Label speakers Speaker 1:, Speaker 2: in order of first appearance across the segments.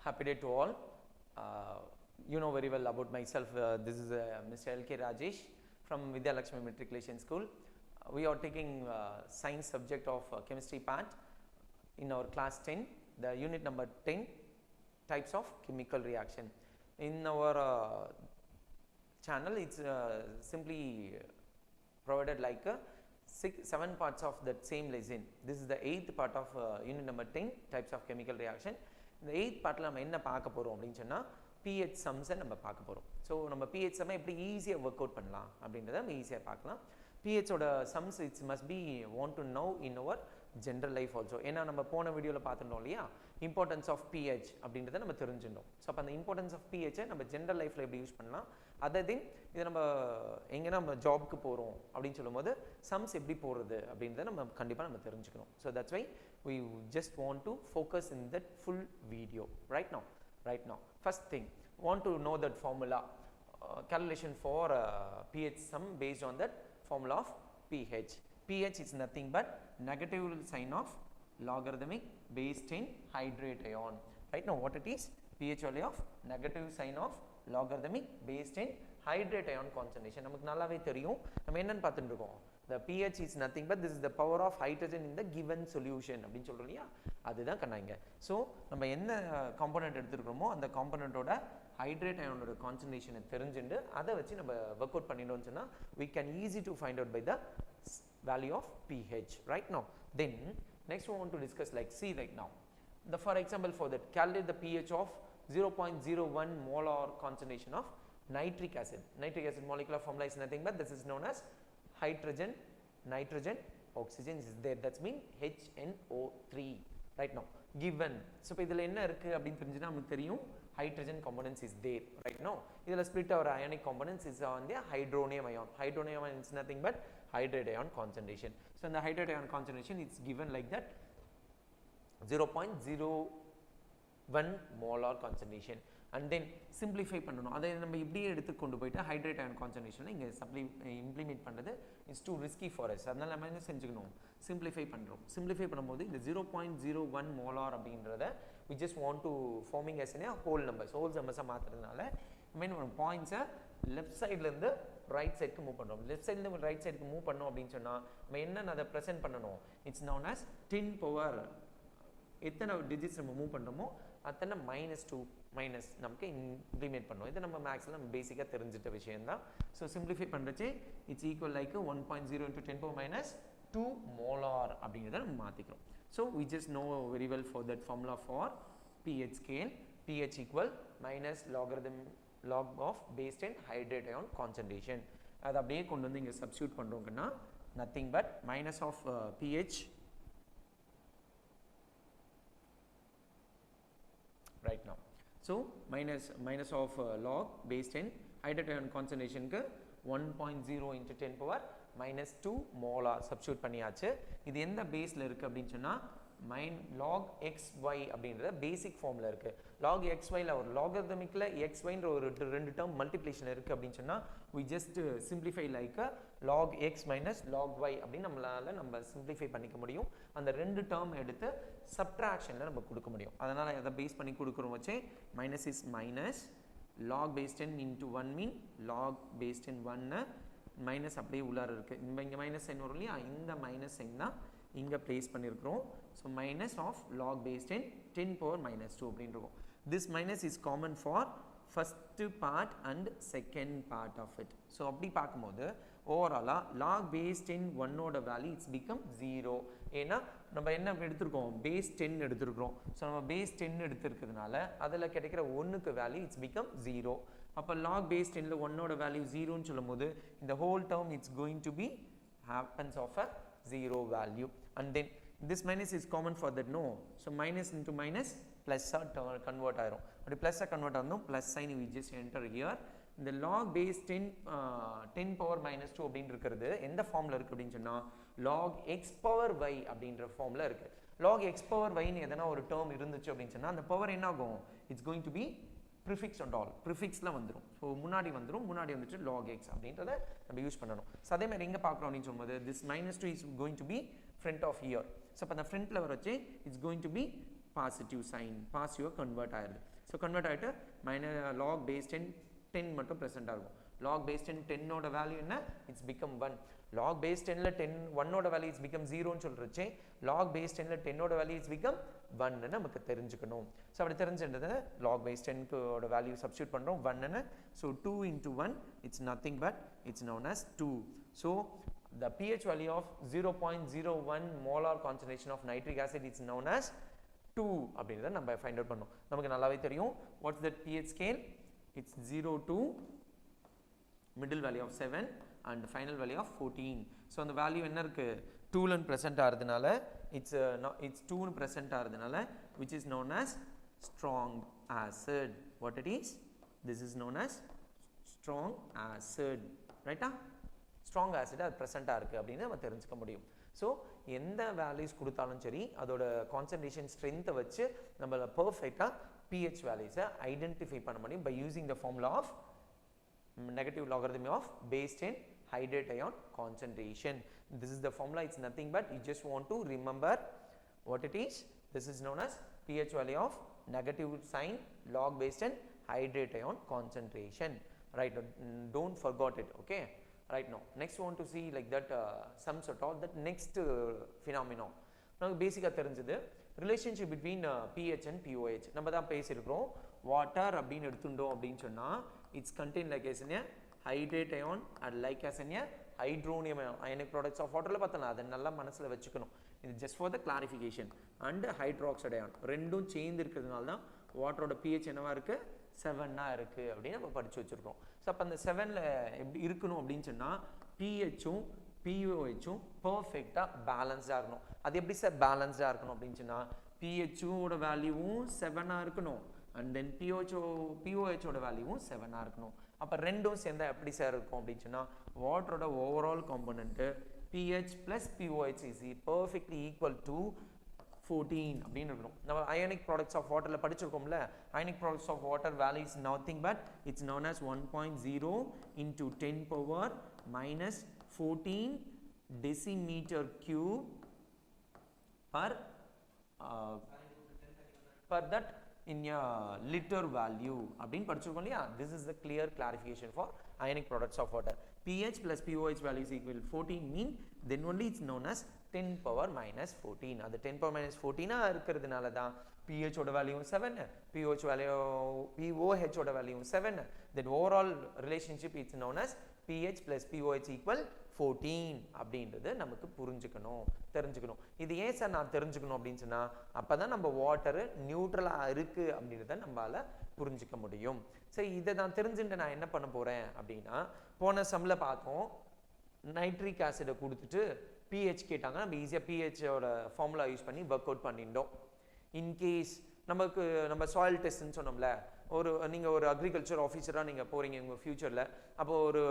Speaker 1: Happy day to all. You know very well about myself. This is Mr. L.K. Rajesh from Vidya Lakshmi Matriculation School. We are taking science subject of chemistry part in our class 10, the unit number 10, types of chemical reaction. In our channel, it's simply provided like 7 parts of that same lesson. This is the 8th part of unit number 10, types of chemical reaction. இந்த 8th பார்ட்டில் நம்ம என்ன பார்க்க போகிறோம் அப்படின்னு சொன்னால் pH சம்ஸை நம்ம பார்க்க போகிறோம். ஸோ நம்ம pH சம்மை எப்படி ஈஸியாக ஒர்க் அவுட் பண்ணலாம் அப்படின்றத நம்ம ஈஸியாக பார்க்கலாம். pHோட sums it's must be want to know in our general life also. ஏன்னா நம்ம போன வீடியோவில் பார்த்துட்டோம் இல்லையா, இம்பார்ட்டன்ஸ் ஆஃப் pH அப்படின்றத நம்ம தெரிஞ்சுட்டோம். ஸோ அப்போ அந்த இம்பார்ட்டன்ஸ் ஆஃப் pHஐ நம்ம ஜென்ரல் லைஃப்பில் எப்படி யூஸ் பண்ணலாம், அதர் தென் இதை நம்ம எங்கே நம்ம ஜாப்க்கு போகிறோம் அப்படின்னு சொல்லும்போது சம்ஸ் எப்படி போடுறது அப்படின்றத நம்ம கண்டிப்பாக நம்ம தெரிஞ்சுக்கணும். So that's why we just want to focus in that full video right now. First thing, want to know that formula, calculation for pH sum based on that formula of pH. pH is nothing but negative sign of logarithmic based in hydrate ion. Right now what it is? pH value of negative sign of logarithmic based in hydrate ion concentration. நமக்கு நல்லாவே தெரியும். நம்ம என்னன்னு பார்த்துட்டு இருக்கோம், the pH is nothing but this is the power of hydrogen in the given solution அப்படின்னு சொல்றோம் இல்லையா, அதுதான் கண்ணாங்க. ஸோ நம்ம என்ன காம்பனண்ட் எடுத்துருக்கோமோ அந்த காம்பனண்ட்டோட ஹைட்ரேட் அயனோட கான்சன்ட்ரேஷனை தெரிஞ்சுட்டு அதை வச்சு நம்ம ஒர்க் அவுட் பண்ணிட்டோம்னு சொன்னால் we can easy to find out by the value of pH right now. Then next we want to discuss like see right now. For example, for that calculate the pH of 0.01 molar concentration of nitric acid. Nitric acid molecular formula is nothing but this is known as hydrogen, nitrogen, oxygen is there. That's mean HNO3 right now given. So இப்போ இதில் என்ன இருக்குது அப்படின்னு தெரிஞ்சுன்னா நமக்கு தெரியும் hydrogen components is there right now. இதில் split our ionic components is on the hydronium ion. Hydronium ion is nothing but hydrate ion concentration. So in the hydrate ion concentration it's given like that 0.01 molar concentration. And then simplify பண்ணணும். அதை நம்ம இப்படியே எடுத்து கொண்டு போயிட்டு hydrate iron கான்சன்ட்ரேஷனை இங்கே implement பண்ணுறது it's too risky for us. அதனால் நம்ம என்ன செஞ்சுக்கணும், சிம்பிளிஃபை பண்ணுறோம். சிம்பிளிஃபை பண்ணும்போது இந்த 0.01 மோலார் அப்படின்றத we just want to forming as in a whole numbers, whole numbers மாற்றுறதுனால மெயின் பாயிண்ட்ஸை லெஃப்ட் சைட்லேருந்து ரைட் சைடுக்கு மூவ் பண்ணுறோம். லெஃப்ட் சைட்லேருந்து ரைட் சைடுக்கு மூவ் பண்ணோம் அப்படின்னு சொன்னால் நம்ம என்னென்ன அதை ப்ரெசென்ட் பண்ணணும், இட்ஸ் known as 10 power எத்தனை டிஜிட்ஸ் நம்ம மூவ் பண்ணுறோமோ அத்தனை -2 மைனஸ் நமக்கு இம்ப்ளிமெண்ட் பண்ணுவோம். இது நம்ம மேக்ஸில் நம்ம பேசிக்காக தெரிஞ்சிட்ட விஷயம் தான். ஸோ சிம்பிளிஃபை பண்ணுறச்சு இட்ஸ் ஈக்குவல் லைக் 1.0 × 10⁻²2 மோலார் அப்படிங்கிறத நம்ம மாற்றிக்கிறோம். So we just know very well for that formula for pH scale. pH equal minus log of based in hydrate ion concentration. அதை அப்படியே கொண்டு வந்து இங்கே சப்ஸ்டியூட் பண்ணுறோங்கன்னா nothing but minus of pH right now. So minus of log based in hydrate ion concentration க்கு 1.0 × 10⁻² molar substitute பண்ணியாச்சு. இது எந்த பேஸ்ல இருக்கு அப்படின்னு சொன்னா log xy அப்படிங்கற பேசிக் ஃபார்முலா இருக்கு. log xy ல ஒரு logarithmicல xy ன்ற ஒரு ரெண்டு டேர்ம் மல்டிப்ளிகேஷன் இருக்கு அப்படின்னு சொன்னா we just simplify like log x - log y அப்படி நம்ம சிம்பிளிஃபை பண்ணிக்க முடியும். அந்த ரெண்டு டேர்ம் எடுத்து சப்ட்ராக்ஷன்ல நம்ம கொடுக்க முடியும். அதனால அதை பேஸ் பண்ணி கொடுக்குறோம் வச்சே minus is minus log based in into 1 mean log based in 1 minus அப்படியே உள்ளார இருக்கு. இங்க மைனஸ் சைன் வரும் இல்லையா, இந்த மைனஸ் சைன் தான் இங்க பிளேஸ் பண்ணியிருக்கிறோம். So minus of log based in 10⁻²2 அப்படின்னு இருக்கும். This minus is common for first part and second part of it. So அப்படி பார்க்கும்போது ஓவராலாக லாக் பேஸ்ட் இன் 1ஓட வேல்யூ இட்ஸ் பிகம் 0. ஏன்னா நம்ம என்ன எடுத்திருக்கோம், பேஸ் 10 எடுத்திருக்கிறோம். ஸோ நம்ம பேஸ் 10 எடுத்திருக்கிறதுனால அதில் கிடைக்கிற 1க்கு வேல்யூ இட்ஸ் பிகம் 0. அப்போ லாக் பேஸ் 10ல 1ஓட வேல்யூ 0ன்னு சொல்லும் போது இந்த whole term it's going to be happens of a 0 value. And then this minus is common for that, no. So minus into minus plus convert ஆயிரும். அப்படி plus convert ஆனதும் plus sign we just enter here. இந்த log base 10⁻² அப்படின்னு இருக்கிறது எந்த ஃபார்ம்ல இருக்கு அப்படின்னு சொன்னா log x power y அப்படின்ற ஃபார்ம்ல இருக்கு. log x power y ன்னு எதனா ஒரு டேர்ம் இருந்துச்சு அப்படின்னு சொன்னா அந்த பவர் என்ன ஆகும், it's going to be prefix and all prefixல வந்துரும். ஸோ முன்னாடி வந்துட்டு log x அப்படின்றத நம்ம யூஸ் பண்ணணும். ஸோ அதே மாதிரி எங்கே பார்க்குறோம் அப்படின்னு சொல்லும்போது this -2 is going to be front of here. So அப்போ அந்த ஃப்ரண்ட்டில் வரச்சு it's going to be positive sign, பாசிட்டிவாக கன்வெர்ட் ஆயிடுது. ஸோ கன்வெர்ட் ஆகிட்டு லாக் பேஸ் 10 மட்டும் ப்ரெசென்ட்டாக இருக்கும். லாக் பேஸ் 10 வேல்யூ என்ன, it's become 1. Log base 10 1 value it's become 0ன்னு சொல்கிறச்சே, log base 10 value it's become 1ன்னு நமக்கு தெரிஞ்சுக்கணும். ஸோ அப்படி தெரிஞ்சுன்றது லாக் பேஸ் 10 வேல்யூ சப்ஸ்டியூட் பண்ணுறோம் 1ன்னு. So 2 into 1 it's nothing but it's known as 2. So the pH value of 0.01 molar concentration of nitric acid is known as 2 அப்படின்றத நம்ம find out பண்ணோம். நமக்கு நல்லாவே தெரியும் what's that pH scale, it's 0 to middle value of 7 and final value of 14. so அந்த value என்ன இருக்கு, 2ல present ஆகிறதுனால it's 2னு present ஆகிறதுனால which is known as strong acid. what it is, this is known as strong acid, right? Strong acid அது ப்ரெசென்ட்டாக இருக்குது அப்படின்னு நம்ம தெரிஞ்சுக்க முடியும். ஸோ எந்த வேல்யூஸ் கொடுத்தாலும் சரி அதோட கான்சன்ட்ரேஷன் ஸ்ட்ரென்த்தை வச்சு நம்மள பர்ஃபெக்டாக பிஹெச் வேல்யூஸை ஐடென்டிஃபை பண்ண முடியும் by using the formula of negative logarithm of base 10 hydrate ion concentration. This is the formula, it's nothing but you just want to remember what it is. This is known as pH value of negative sign log base 10 hydrate ion concentration, right? Don't forget it, okay? Right now next we want to see like that some sort of that next phenomenon. நமக்கு பேசிக்காக தெரிஞ்சது relationship between pH and pOH நம்ம தான் பேசியிருக்கிறோம். Water அப்படின்னு எடுத்துட்டோம் அப்படின்னு சொன்னால் it's contain like as in a hydrate ion and like as in a hydronium ion. Ionic products of வாட்டரில் பார்த்தலாம், அதை நல்லா மனசில் வச்சுக்கணும். இது just for the clarification. And hydroxide ion ரெண்டும் சேர்ந்து இருக்கிறதுனால தான் வாட்டரோட pH என்னவா இருக்குது, 7 இருக்குது அப்படின்னு நம்ம படித்து வச்சுருக்கோம். ஸோ அப்போ அந்த 7ல் எப்படி இருக்கணும் அப்படின்னு சொன்னால் pHம் pOHம் பர்ஃபெக்டாக பேலன்ஸ்டாக இருக்கணும். அது எப்படி சார் பேலன்ஸ்டாக இருக்கணும் அப்படின்னு சொன்னால் pHோட வேல்யூவும் 7ஆக இருக்கணும் அண்ட் தென் pOHோட வேல்யூவும் 7ஆக இருக்கணும். அப்போ ரெண்டும் சேர்ந்தா எப்படி சார் இருக்கும் அப்படின்னு சொன்னால் வாட்டரோட overall component pH plus pOH is perfectly equal to 14 அப்படின்னு இருக்கணும். நம்ம அயனிக் ப்ராடக்ட்ஸ் ஆஃப் வாட்டரில் படிச்சிருக்கோம்ல, ionic products of water value is nothing but it's known as 1.0 into 10 power minus 14 decimeter cube per that in a liter value அப்படின்னு படிச்சிருக்கோம் இல்லையா. this is the clear clarification for ionic products of water. pH plus pOH value is equal 14 mean then only it's known as 10 power minus 14. அது 10 power minus 14 இருக்கிறதுனால தான் pH ஓட வேல்யூவும் 7, pOH ஓட வேல்யூவும் 7, then overall relationship is known as pH plus pOH equal 14 அப்படின்றது நமக்கு புரிஞ்சுக்கணும், தெரிஞ்சுக்கணும். இது ஏன் சார் நான் தெரிஞ்சுக்கணும் அப்படின்னு சொன்னால் அப்போ தான் நம்ம வாட்டரு நியூட்ரலாக இருக்குது அப்படின்றத நம்மளால் புரிஞ்சிக்க முடியும். சரி, இதை நான் தெரிஞ்சுட்டு நான் என்ன பண்ண போகிறேன் அப்படின்னா, போன சம்மில் பார்த்தோம் நைட்ரிக் ஆசிடை கொடுத்துட்டு pH கேட்டாங்க, நம்ம ஈஸியாக pHோட ஃபார்முலா யூஸ் பண்ணி ஒர்க் அவுட் பண்ணிட்டோம். இன்கேஸ் நம்ம சாயில் டெஸ்ட்னு சொன்னோம்ல, நீங்கள் ஒரு அக்ரிகல்ச்சர் ஆஃபீஸராக நீங்கள் போகிறீங்க உங்கள் ஃப்யூச்சரில், அப்போது ஒரு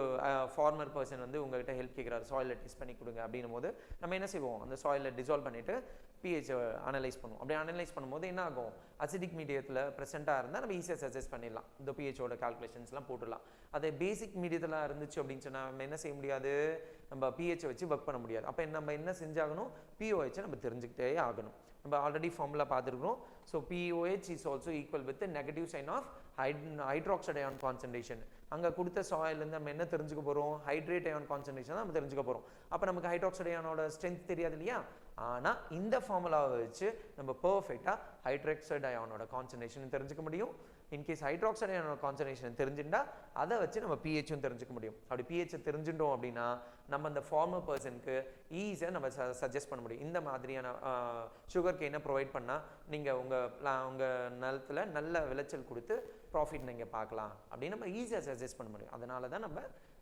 Speaker 1: ஃபார்மர் பர்சன் வந்து உங்கள்கிட்ட ஹெல்ப் கேட்குறாரு, சாயிலை டெஸ்ட் பண்ணி கொடுங்க அப்படின்னும் போது நம்ம என்ன செய்வோம், அந்த சாயிலை டிசால்வ் பண்ணிவிட்டு pH அனலைஸ் பண்ணுவோம். அப்படி அனலைஸ் பண்ணும்போது என்ன ஆகும், அசிடிக் மீடியத்தில் ப்ரெசென்ட்டாக இருந்தால் நம்ம ஈஸியாக சஜஸ்ட் பண்ணிடலாம், இந்த pHோட கால்குலேஷன்ஸ்லாம் போட்டுடலாம். அதே பேசிக் மீடியத்தில் இருந்துச்சு அப்படின்னு சொன்னால் நம்ம என்ன செய்ய முடியாது, நம்ம pH வச்சு ஒர்க் பண்ண முடியாது. அப்போ நம்ம என்ன செஞ்சாகணும், pOH நம்ம தெரிஞ்சுக்கிட்டே ஆகணும். நம்ம ஆல்ரெடி ஃபார்முலா பார்த்துருக்கோம். So pOH is also equal with negative sign of hydroxide ion concentration. அங்கே கொடுத்த சாயிலேருந்து நம்ம என்ன தெரிஞ்சுக்க போகிறோம், ஹைட்ரேட் அயான் கான்சன்ட்ரேஷன் தான் நம்ம தெரிஞ்சுக்க போகிறோம். அப்போ நமக்கு ஹைட்ராக்சைடு அயானோட ஸ்ட்ரென்த் தெரியாது இல்லையா. ஆனால் இந்த ஃபார்முலாவை வச்சு நம்ம பர்ஃபெக்டாக ஹைட்ராக்சைடு அயானோட கான்சன்ட்ரேஷன் தெரிஞ்சுக்க முடியும். இன்கேஸ் ஹைட்ராக்சைடு அயானோட கான்சன்ட்ரேஷன் தெரிஞ்சுட்டா அதை வச்சு நம்ம pHம் தெரிஞ்சுக்க முடியும். அப்படி pH தெரிஞ்சுட்டோம் அப்படின்னா நம்ம அந்த ஃபார்மர் பர்சனுக்கு ஈஸியாக நம்ம சஜஸ்ட் பண்ண முடியும். இந்த மாதிரியான சுகர் கேனை ப்ரொவைட் பண்ணால் நீங்கள் உங்கள் நிலத்தில் நல்ல விளைச்சல் கொடுத்து ப்ராஃபிட் நீங்கள் பார்க்கலாம் அப்படின்னு நம்ம ஈஸியாக சஜஸ்ட் பண்ண முடியும். அதனால தான் நம்ம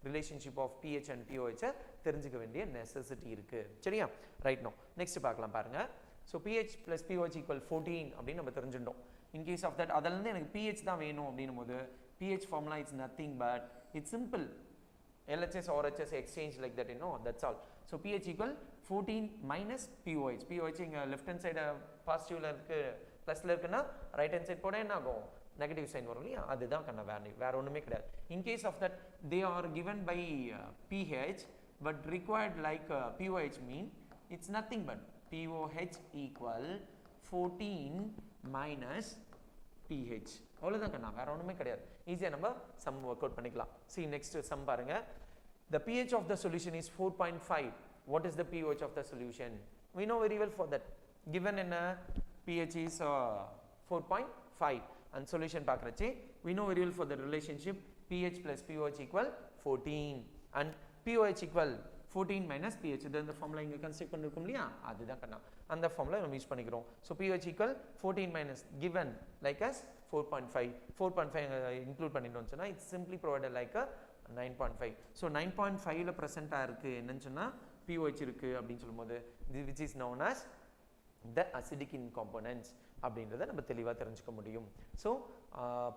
Speaker 1: relationship of pH and pOH தெரிஞ்சுக்க வேண்டிய நெசசிட்டி இருக்குது. சரியா, ரைட். நோ நெக்ஸ்ட் பார்க்கலாம் பாருங்கள். So pH plus pOH equal 14 அப்படின்னு நம்ம தெரிஞ்சுட்டோம். இன்கேஸ் ஆஃப் தட் அதிலேருந்து எனக்கு pH தான் வேணும் அப்படின்னும் போது pH formula is nothing but it's simple, LHS RHS exchange like that, you know, that's all. So pH equal 14 minus pOH. pOH இங்கே left hand side பாசிட்டிவ்ல இருக்குது, ப்ளஸில் இருக்குன்னா ரைட் ஹேண்ட் சைட் போட என்ன ஆகும், நெகட்டிவ் சைன் வரும் இல்லையா. அதுதான் கண்ண வேறு ஒன்றுமே கிடையாது. In case of that they are given by pH but required like pOH mean it's nothing but pOH equal 14 minus pH. அவ்வளவுதான் கண்ணா, வேற ஒண்ணுமே கிடையாது. ஈஸியா நம்ம sum work out பண்ணிக்கலாம். See next sum பாருங்க. The pH of the solution is 4.5. What is the pH of the solution? We know very well for that. Given in pH is 4.5 and solution பார்க்கறச்சே we know very well for the relationship pH plus pOH equal 14 and pOH equal 14 minus pH. இந்த formula இங்க construct பண்ணிருக்கோம் இல்லையா, அதுதான் கண்ணா. அந்த formula நம்ம use பண்ணிக்கிறோம். So pH equal 14 minus given like as 4.5. 4.5 include பண்ணிட்டோம்னு சொன்னா it's simply provided like a 9.5. So 9.5 ல பிரசன்ட்டா இருக்கு என்னன்னு சொன்னா pOH இருக்கு அப்படினு சொல்லும்போது which is known as the acidic incomponents அப்படின்றத நம்ம தெளிவா தெரிஞ்சுக்க முடியும். ஸோ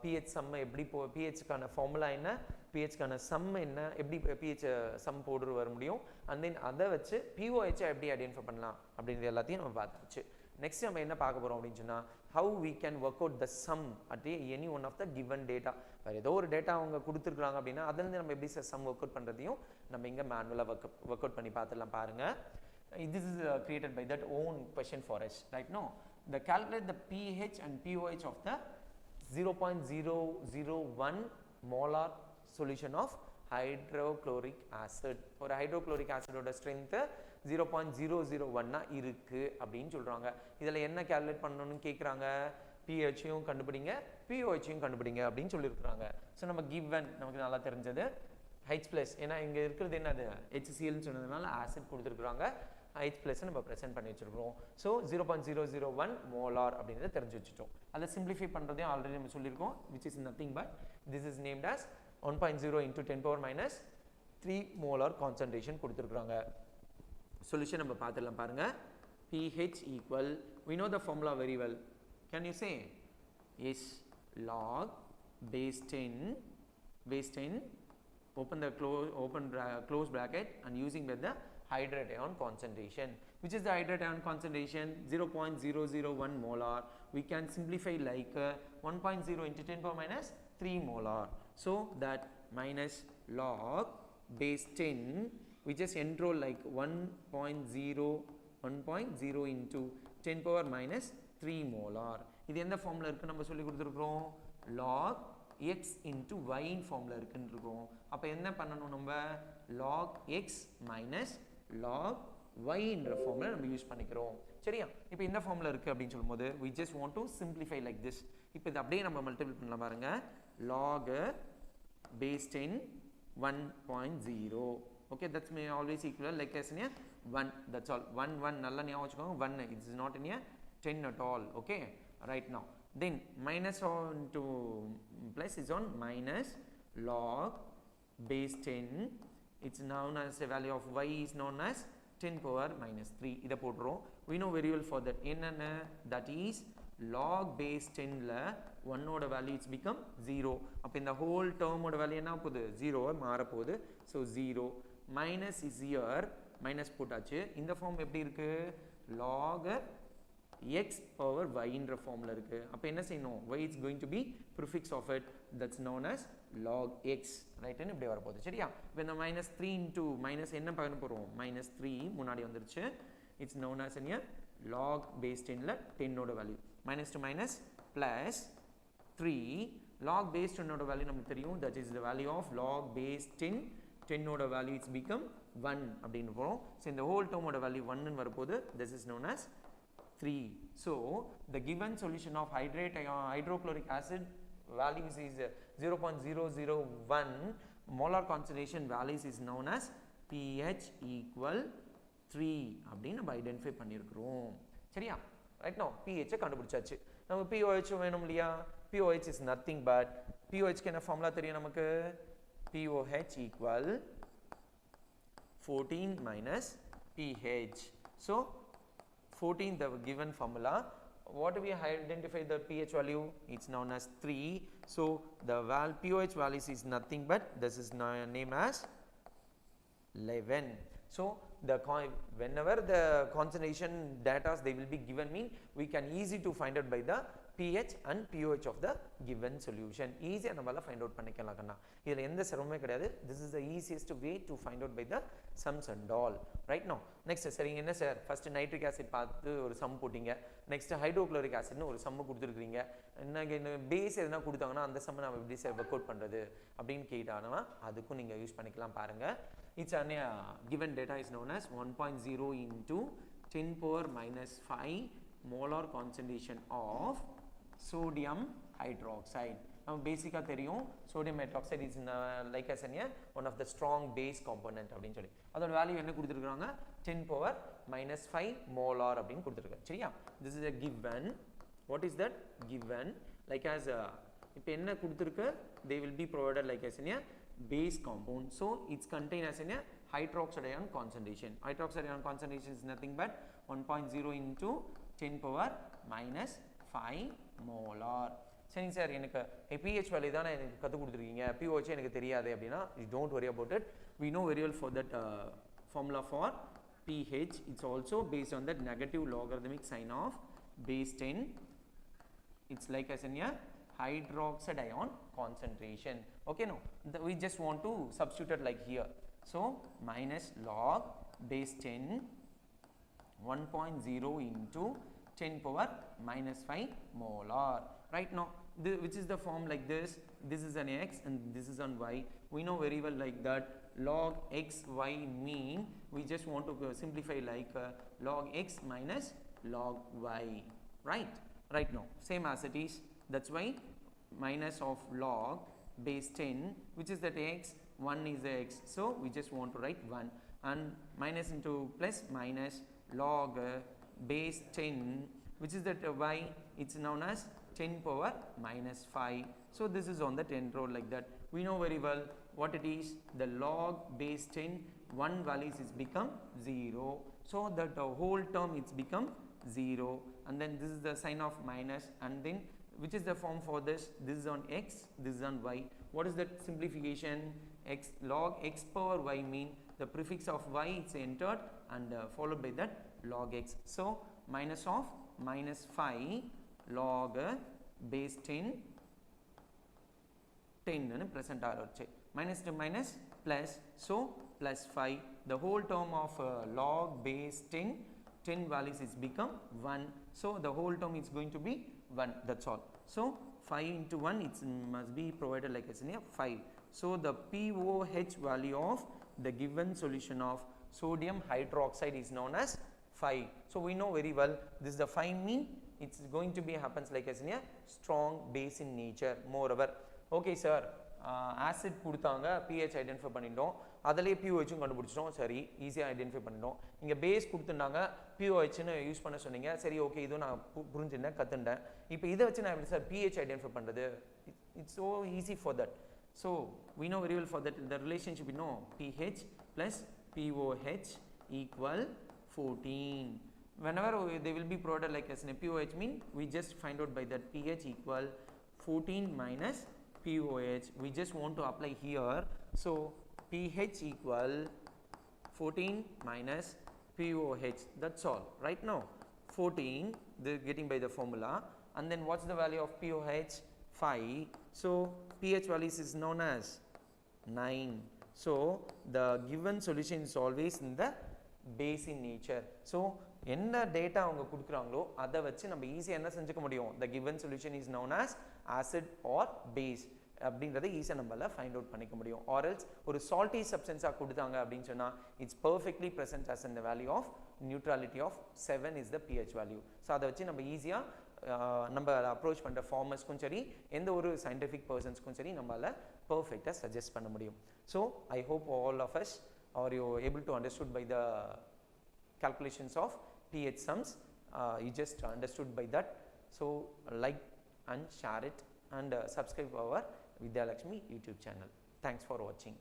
Speaker 1: pH sum எப்படி pH கான ஃபார்முலா என்ன, pH கான sum என்ன, எப்படி pH sum போட்டு வர முடியும், and then அதை வச்சு pOH எப்படி ஐடென்டிஃபை பண்ணலாம் அப்படின்றது எல்லாத்தையும் நம்ம பார்த்தாச்சு. நெக்ஸ்ட் நம்ம என்ன பார்க்க போறோம் அப்படின்னு சொன்னா how we can work out the sum at any one of the given data. வேற ஏதோ ஒரு டேட்டா அவங்க கொடுத்துருக்காங்க அப்படின்னா அதுல இருந்து நம்ம எப்படி sum work out பண்றதையும் நம்ம இங்க மேனுவலா work out பண்ணி பார்த்துடலாம் பாருங்க. This is created by that own question for us, right? No, the calculate the pH and pOH of the 0.001 molar solution of hydrochloric acid. ஒரு hydrochloric acid ஓட strength 0.001 இருக்கு அப்படின்னு சொல்றாங்க. இதுல என்ன கால்குலேட் பண்ணனும்னு கேக்குறாங்க, pH-யும் கண்டுபிடிங்க pOH-யும் கண்டுபிடிங்க அப்படின்னு சொல்லிருக்காங்க. சோ நம்ம given நமக்கு நல்லா தெரிஞ்சது H+ ஏனா இங்க இருக்குது என்னது HCl னு சொன்னதனால ஆசிட் கொடுத்திருக்காங்க, H+ நம்ம பிரசன்ட் பண்ணி வச்சிருக்கோம். சோ 0.001 மோலார் அப்படிங்கறத தெரிஞ்சு வச்சிட்டோம். அத சிம்பிளிஃபை பண்றதையும் ஆல்ரெடி நம்ம சொல்லிருக்கோம், which is nothing but this is named as 1.0 into 10 power minus 3 molar concentration கொடுத்திருக்காங்க. சொல்யூஷன் நம்ம பார்த்துடலாம் பாருங்க. pH equal, we know the formula very well. Can you say is log base 10 open the close bracket and using with the hydrate ion concentration, which is the hydrate ion concentration 0.001 molar. We can simplify like 1.0 into 10 power minus 3 molar. So that minus log base 10 we just enroll like 1.0 into 10 power minus 3 molar. இது எந்த formula இருக்கு நம்ம சொல்லி கொடுத்திருக்கோம், log x into y in formula இருக்குன்னு இருக்கோம். அப்ப என்ன பண்ணனும், நம்ம log x minus log y என்ற ஃபார்முலா நம்ம யூஸ் பண்ணிக்கிறோம். சரியா, இப்போ இந்த ஃபார்முலா இருக்கு அப்படினு சொல்லும்போது we just want to simplify like this. இப்போ இது அப்படியே நம்ம மல்டிபிள் பண்ணலாம் பாருங்க. log base 10 1.0. okay, that's may always equal like as in a 1, that's all. 1 நல்லா ஞாபகம் வச்சுக்கோங்க, 1 it is not in a 10 at all. okay, right now then minus on to plus is on minus log base 10, it's known as a value of y is known as 10 power minus 3. இத போடுறோம். we know very well for that என்னன்னா that is log base 10 ல 1 ஓட value it's become 0. அப்ப இந்த whole term ஓட value என்ன போகுது, 0 மாற போகுது. so 0 minus is here, minus போட்டாச்சு. இந்த ஃபார்ம் எப்படி இருக்கு, log x power y என்ற ஃபார்முலா இருக்கு. அப்ப என்ன செய்யணும், y is going to be prefix of it, that's known as log x, right? ன்னு இப்படி வர போகுது. சரியா, இப்போ இந்த minus 3 into minus என்ன பண்ண போறோம், minus 3 முன்னாடி வந்துருச்சு. it's known as in log base 10 ல 10 ஓட value minus to minus plus 3 log base 10 ஓட வேல்யூ நமக்கு தெரியும், that is the value of log base 10 ஓட வேல்யூ it's become 1 அப்படினு போறோம். so இந்த whole term ஓட வேல்யூ 1 ன்னு வரப்போகுது, this is known as 3. so the given solution of hydrochloric acid values is 0.001 molar concentration values is known as pH equal 3 அப்படின்னு நம்ம identify பண்ணியிருக்கிறோம். சரியா, right now pH கண்டுபிடிச்சாச்சு. நம்ம pOH வேணும் இல்லையா, pOH is nothing but pOH க்கு என்ன ஃபார்முலா தெரியும் நமக்கு, pOH equal 14 minus pH. so 14 the given formula, what we identify the pH value, it's known as 3. so the pOH values is nothing but this is named as 11. so the whenever the concentration data they will be given, mean we can easy to find out by the pH and pOH of the given solution. Easy நம்மால find out பண்ணிக்கலாம் கண்ணா. இதுல எந்த சிரமமே கிடையாது. This is the easiest way to find out by the sums and all. Right now. Next சரிங்க என்ன sir first nitric acid பார்த்து ஒரு sum போட்டீங்க. Next hydrochloric acid னு ஒரு sum கொடுத்திருக்கீங்க. என்ன பேஸ் எதனா கொடுத்தாங்கன்னா அந்த sum நாம எப்படி சார் work out பண்றது அப்படினு கேட்டானா அதுக்கும் நீங்க யூஸ் பண்ணிக்கலாம் பாருங்க. It's a given data is known as 1.0 into 10 power minus 5 molar concentration of sodium hydroxide. Now basically தெரியும் sodium hydroxide is like as one of the strong base component அப்படினு சொல்லி அதோட வேல்யூ என்ன கொடுத்திருக்காங்க 10 power minus 5 molar அப்படினு கொடுத்திருக்காங்க சரியா. This is a given. What is that given? Like as இப்போ என்ன கொடுத்திருக்கு they will be provided like as base compound, so it's contained as hydroxide ion concentration. Hydroxide ion concentration is nothing but 1.0 into 10 power minus 5 molar. சரிங்க sir எனக்கு pH value தான எனக்கு கத்து கொடுத்திருக்கீங்க pOH எனக்கு தெரியாது அப்படினா you don't worry about it. We know very well for that formula for pH. It's also based on that negative logarithmic sign of base 10. It's like as hydroxide ion concentration. Okay, no, we just want to substitute it like here. So minus log base 10 1.0 into 10 power minus 5 molar. Right now which is the form like this. This is an x and this is on y. We know very well like that log x y mean we just want to simplify like log x minus log y. Right now same as it is. That's why minus of log base 10 which is that x, 1 is the x, so we just want to write 1 and minus into plus minus log base 10 which is that y, it's known as 10 power minus 5. So this is on the 10th row like that. We know very well what it is. The log base 10 1 values is become 0, so that the whole term it's become 0 and then this is the sign of minus and then which is the form for this. This is on x, this is on y. What is that simplification? X log x power y mean the prefix of y is entered and followed by that log x. So minus of minus 5 log base 10 ன்னு present ஆகிருச்சு. Minus to minus plus, so plus 5. The whole term of log base 10 values is become 1. So the whole term is going to be 1. That's all. So 5 into 1 it must be provided like as 5. So the pOH value of the given solution of sodium hydroxide is known as 5. So we know very well this is the 5 mean it's going to be happens like as strong base in nature. Moreover, okay sir, acid கொடுத்தாங்க pH identify பண்ணிட்டோம் அதிலே pOH கண்டுபிடிச்சிட்டோம் சரி ஈஸியா identify பண்ணிட்டோம். இங்க base கொடுத்துட்டாங்க pOH னு யூஸ் பண்ண சொன்னீங்க சரி ஓகே இது நான் புரிஞ்சிட்டேன் கத்துண்டேன். இப்போ இத வச்சு நான் எப்படி சார் pH ஐடென்டிஃபை பண்றது? It's so easy for that. So we know very well for that the relationship we know pH plus pOH equal 14. Whenever they will be provided like as pOH mean we just find out by that pH equal 14 minus pOH. We just want to apply here. So pH equal 14 minus pOH. That's all. Right now 14 they are getting by the formula and then what's the value of pOH? 5. So pH values is known as 9. So the given solution is always in the base in nature. So என்ன data அவங்க கொடுக்குறாங்களோ அதை வச்சு நம்ம ஈஸியாக என்ன செஞ்சுக்க முடியும்? The given solution is known as acid or base அப்படின்றத ஈஸியாக நம்மளால ஃபைண்ட் அவுட் பண்ணிக்க முடியும். Or else ஒரு salty substance-ஆ கொடுத்தாங்க அப்படின்னு சொன்னால் it's perfectly present as in the value of neutrality of 7 is the pH value. So அதை வச்சு நம்ம ஈஸியாக நம்ம அப்ரோச் பண்ணுற ஃபார்மர்ஸ்க்கும் சரி எந்த ஒரு சயின்டிஃபிக் பர்சன்ஸ்க்கும் சரி நம்மளால பர்ஃபெக்டாக சஜஸ்ட் பண்ண முடியும். So I hope all of us are you able to understood by the calculations of pH sums. You just understood by that. So like and share it and subscribe our Vidya Lakshmi YouTube channel. Thanks for watching.